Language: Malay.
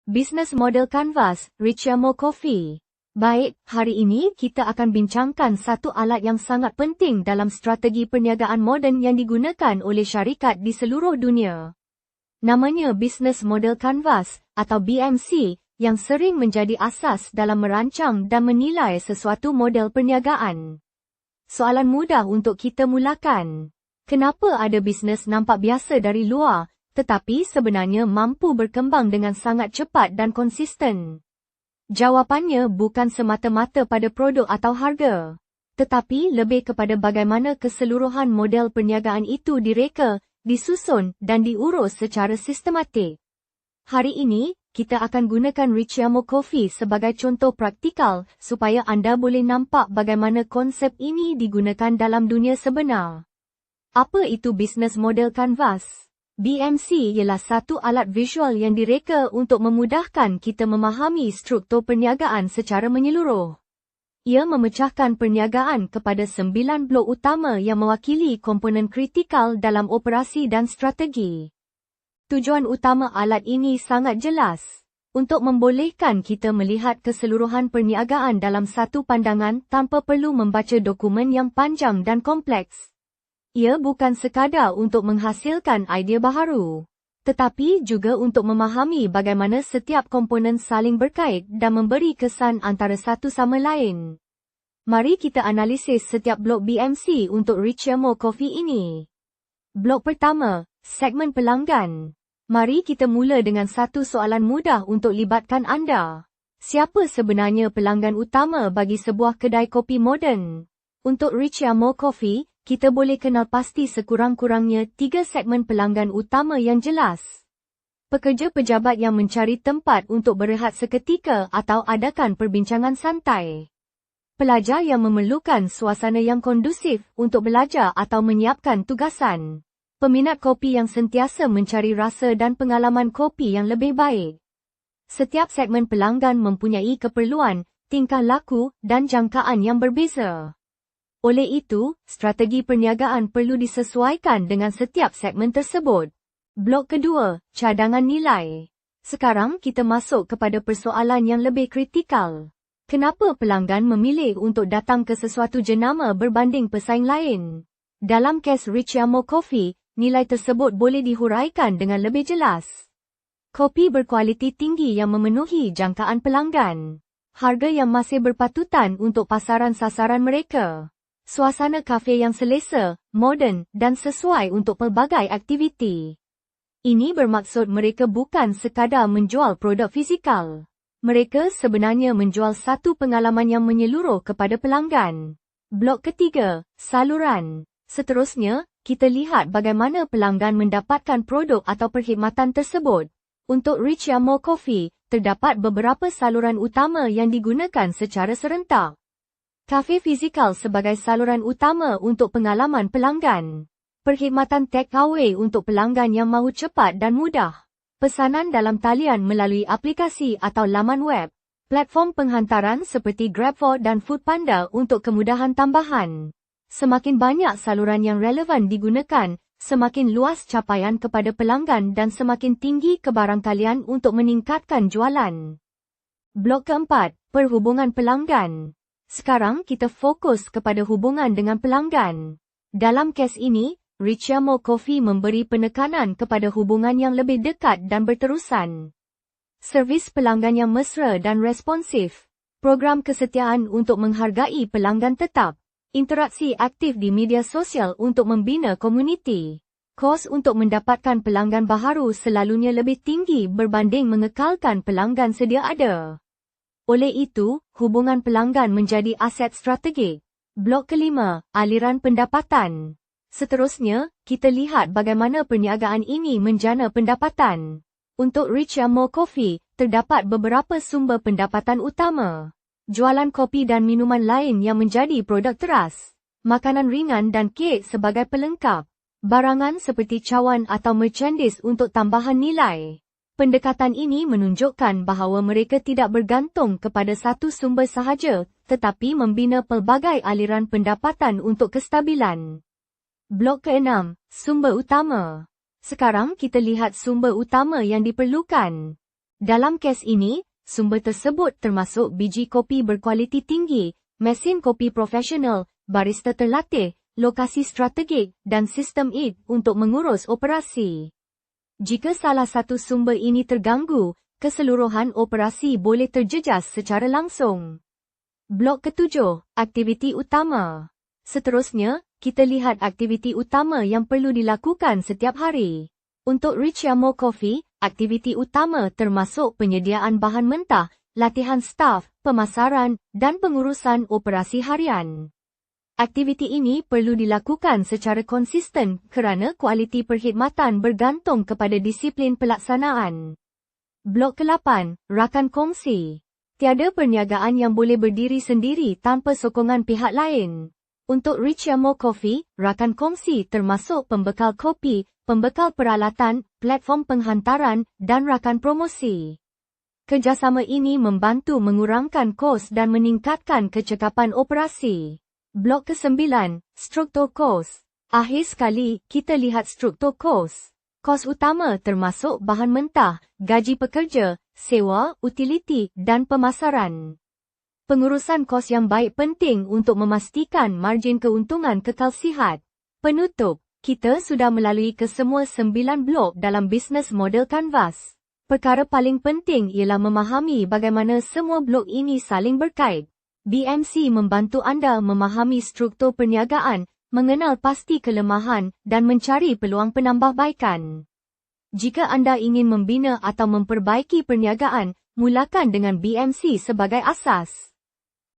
Business Model Canvas, Richamo Coffee. Baik, hari ini kita akan bincangkan satu alat yang sangat penting dalam strategi perniagaan moden yang digunakan oleh syarikat di seluruh dunia. Namanya Business Model Canvas, atau BMC, yang sering menjadi asas dalam merancang dan menilai sesuatu model perniagaan. Soalan mudah untuk kita mulakan. Kenapa ada bisnes nampak biasa dari luar, tetapi sebenarnya mampu berkembang dengan sangat cepat dan konsisten? Jawapannya bukan semata-mata pada produk atau harga, tetapi lebih kepada bagaimana keseluruhan model perniagaan itu direka, disusun dan diurus secara sistematik. Hari ini, kita akan gunakan Richamo Coffee sebagai contoh praktikal supaya anda boleh nampak bagaimana konsep ini digunakan dalam dunia sebenar. Apa itu Business Model Canvas? BMC ialah satu alat visual yang direka untuk memudahkan kita memahami struktur perniagaan secara menyeluruh. Ia memecahkan perniagaan kepada 9 blok utama yang mewakili komponen kritikal dalam operasi dan strategi. Tujuan utama alat ini sangat jelas, untuk membolehkan kita melihat keseluruhan perniagaan dalam satu pandangan tanpa perlu membaca dokumen yang panjang dan kompleks. Ia bukan sekadar untuk menghasilkan idea baharu, tetapi juga untuk memahami bagaimana setiap komponen saling berkait dan memberi kesan antara satu sama lain. Mari kita analisis setiap blok BMC untuk Richamo Coffee ini. Blok pertama, segmen pelanggan. Mari kita mula dengan satu soalan mudah untuk libatkan anda. Siapa sebenarnya pelanggan utama bagi sebuah kedai kopi moden? Untuk Richamo Coffee, kita boleh kenal pasti sekurang-kurangnya 3 segmen pelanggan utama yang jelas. Pekerja pejabat yang mencari tempat untuk berehat seketika atau adakan perbincangan santai. Pelajar yang memerlukan suasana yang kondusif untuk belajar atau menyiapkan tugasan. Peminat kopi yang sentiasa mencari rasa dan pengalaman kopi yang lebih baik. Setiap segmen pelanggan mempunyai keperluan, tingkah laku dan jangkaan yang berbeza. Oleh itu, strategi perniagaan perlu disesuaikan dengan setiap segmen tersebut. Blok kedua, cadangan nilai. Sekarang kita masuk kepada persoalan yang lebih kritikal. Kenapa pelanggan memilih untuk datang ke sesuatu jenama berbanding pesaing lain? Dalam kes Richamo Coffee, nilai tersebut boleh dihuraikan dengan lebih jelas. Kopi berkualiti tinggi yang memenuhi jangkaan pelanggan. Harga yang masih berpatutan untuk pasaran sasaran mereka. Suasana kafe yang selesa, moden dan sesuai untuk pelbagai aktiviti. Ini bermaksud mereka bukan sekadar menjual produk fizikal. Mereka sebenarnya menjual satu pengalaman yang menyeluruh kepada pelanggan. Blok ketiga, saluran. Seterusnya, kita lihat bagaimana pelanggan mendapatkan produk atau perkhidmatan tersebut. Untuk Richamo Coffee, terdapat beberapa saluran utama yang digunakan secara serentak. Kafe fizikal sebagai saluran utama untuk pengalaman pelanggan. Perkhidmatan take-away untuk pelanggan yang mahu cepat dan mudah. Pesanan dalam talian melalui aplikasi atau laman web. Platform penghantaran seperti GrabFood dan Foodpanda untuk kemudahan tambahan. Semakin banyak saluran yang relevan digunakan, semakin luas capaian kepada pelanggan dan semakin tinggi kebarangkalian untuk meningkatkan jualan. Blok keempat, perhubungan pelanggan. Sekarang kita fokus kepada hubungan dengan pelanggan. Dalam kes ini, Richamo Coffee memberi penekanan kepada hubungan yang lebih dekat dan berterusan. Servis pelanggan yang mesra dan responsif. Program kesetiaan untuk menghargai pelanggan tetap. Interaksi aktif di media sosial untuk membina komuniti. Kos untuk mendapatkan pelanggan baharu selalunya lebih tinggi berbanding mengekalkan pelanggan sedia ada. Oleh itu, hubungan pelanggan menjadi aset strategik. Blok kelima, aliran pendapatan. Seterusnya, kita lihat bagaimana perniagaan ini menjana pendapatan. Untuk Richamo Coffee, terdapat beberapa sumber pendapatan utama. Jualan kopi dan minuman lain yang menjadi produk teras. Makanan ringan dan kek sebagai pelengkap. Barangan seperti cawan atau merchandise untuk tambahan nilai. Pendekatan ini menunjukkan bahawa mereka tidak bergantung kepada satu sumber sahaja, tetapi membina pelbagai aliran pendapatan untuk kestabilan. Blok ke-6, sumber utama. Sekarang kita lihat sumber utama yang diperlukan. Dalam kes ini, sumber tersebut termasuk biji kopi berkualiti tinggi, mesin kopi profesional, barista terlatih, lokasi strategik dan sistem IT untuk mengurus operasi. Jika salah satu sumber ini terganggu, keseluruhan operasi boleh terjejas secara langsung. Blok ketujuh, aktiviti utama. Seterusnya, kita lihat aktiviti utama yang perlu dilakukan setiap hari. Untuk Richamo Coffee, aktiviti utama termasuk penyediaan bahan mentah, latihan staf, pemasaran, dan pengurusan operasi harian. Aktiviti ini perlu dilakukan secara konsisten kerana kualiti perkhidmatan bergantung kepada disiplin pelaksanaan. Blok ke-8, rakan kongsi. Tiada perniagaan yang boleh berdiri sendiri tanpa sokongan pihak lain. Untuk Richamo Coffee, rakan kongsi termasuk pembekal kopi, pembekal peralatan, platform penghantaran, dan rakan promosi. Kerjasama ini membantu mengurangkan kos dan meningkatkan kecekapan operasi. Blok ke-9, struktur kos. Akhir sekali, kita lihat struktur kos. Kos utama termasuk bahan mentah, gaji pekerja, sewa, utiliti, dan pemasaran. Pengurusan kos yang baik penting untuk memastikan margin keuntungan kekal sihat. Penutup, kita sudah melalui kesemua 9 blok dalam bisnes model Canvas. Perkara paling penting ialah memahami bagaimana semua blok ini saling berkait. BMC membantu anda memahami struktur perniagaan, mengenal pasti kelemahan dan mencari peluang penambahbaikan. Jika anda ingin membina atau memperbaiki perniagaan, mulakan dengan BMC sebagai asas.